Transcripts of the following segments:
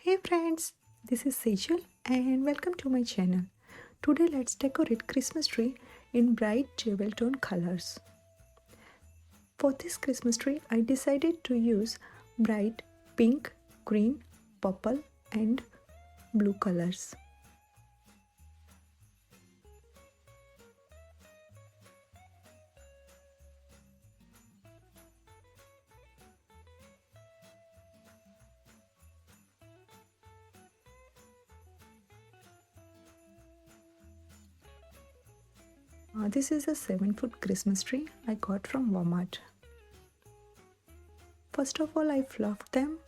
Hey friends, this is Sejal and welcome to my channel. Today let's decorate Christmas tree in bright jewel tone colors. For this Christmas tree, I decided to use bright pink, green, purple and blue colors. This is a 7-foot Christmas tree I got from Walmart. First of all, I fluffed them.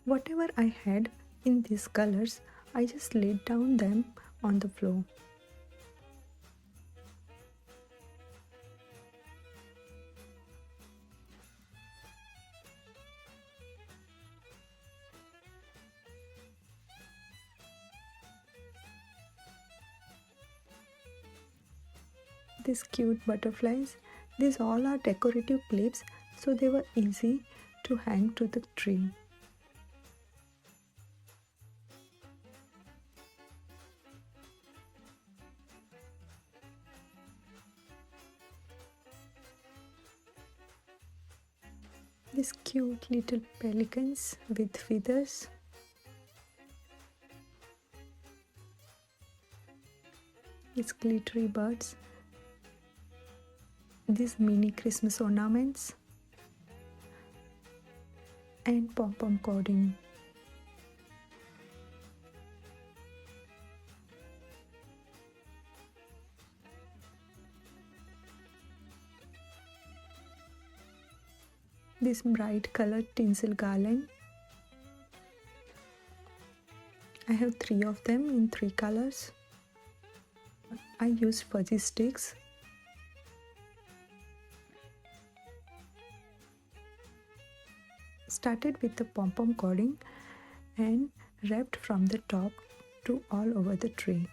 Whatever I had in these colors, I just laid down them on the floor. These cute butterflies, these all are decorative clips, so they were easy to hang to the tree. These cute little pelicans with feathers. These glittery birds. These mini Christmas ornaments. And pom-pom cording. This bright colored tinsel garland. I have 3 of them in 3 colors. I used fuzzy sticks. Started with the pom-pom cording and wrapped from the top to all over the tree.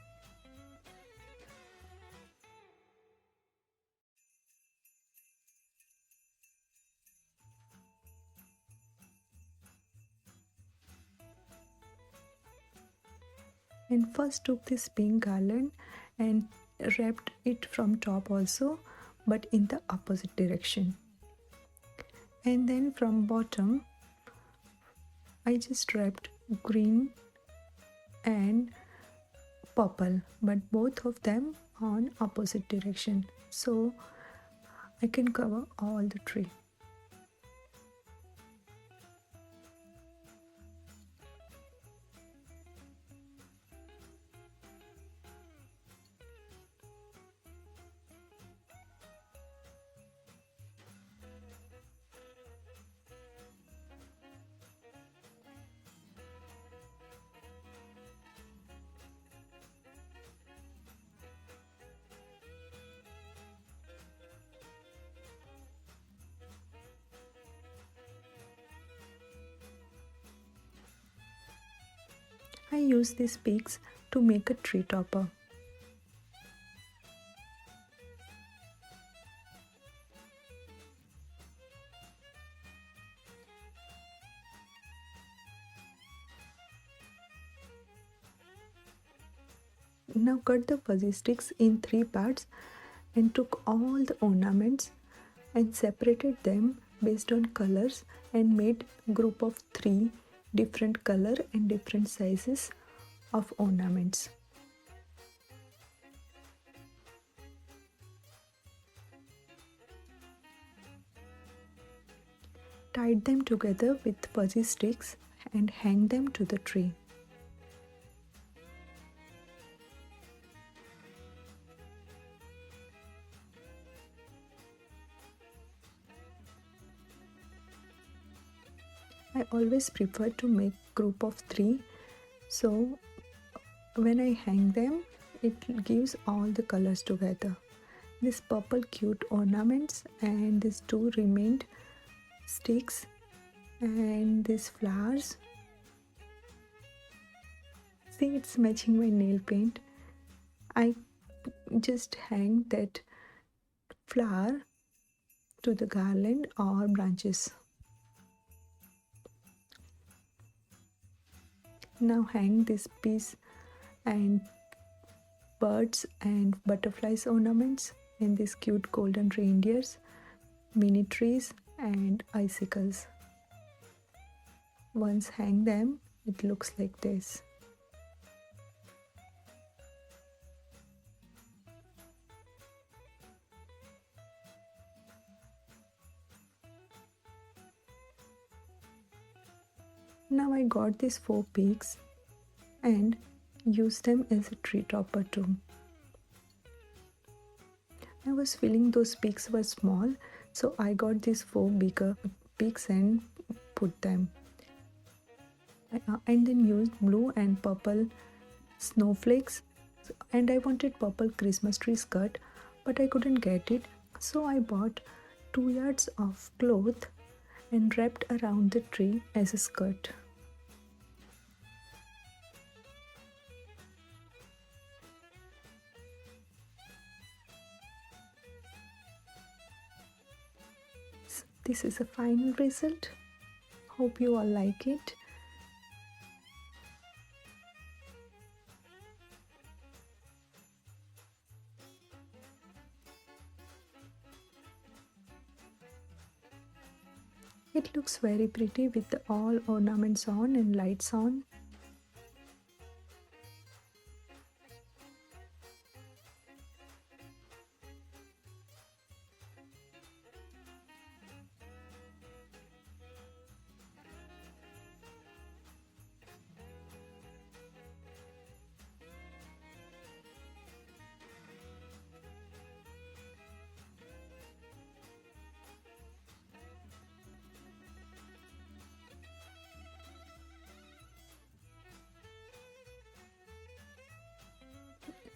And first took this pink garland and wrapped it from top also, but in the opposite direction. And then from bottom I just wrapped green and purple, but both of them on opposite direction, so I can cover all the tree. I use these peaks to make a tree topper. Now cut the fuzzy sticks in 3 parts and took all the ornaments and separated them based on colors and made group of 3 different color and different sizes of ornaments. Tied them together with fuzzy sticks and hang them to the tree. I always prefer to make group of 3, so when I hang them it gives all the colors together. This purple cute ornaments and these 2 remained sticks and these flowers. See, it's matching my nail paint. I just hang that flower to the garland or branches. Now hang this piece and birds and butterflies ornaments and these cute golden reindeers, mini trees and icicles. Once hang them, it looks like this. Now I got these 4 peaks and used them as a tree topper too. I was feeling those peaks were small, so I got these 4 bigger peaks and put them. And then used blue and purple snowflakes, and I wanted purple Christmas tree skirt, but I couldn't get it, so I bought 2 yards of cloth and wrapped around the tree as a skirt. So this is a final result. Hope you all like it. It looks very pretty with all ornaments on and lights on.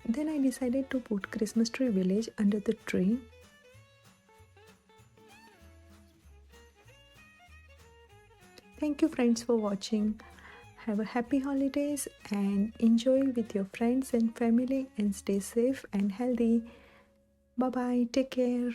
Then I decided to put Christmas tree village under the tree. Thank you friends for watching. Have a happy holidays and enjoy with your friends and family and stay safe and healthy. Bye bye. Take care.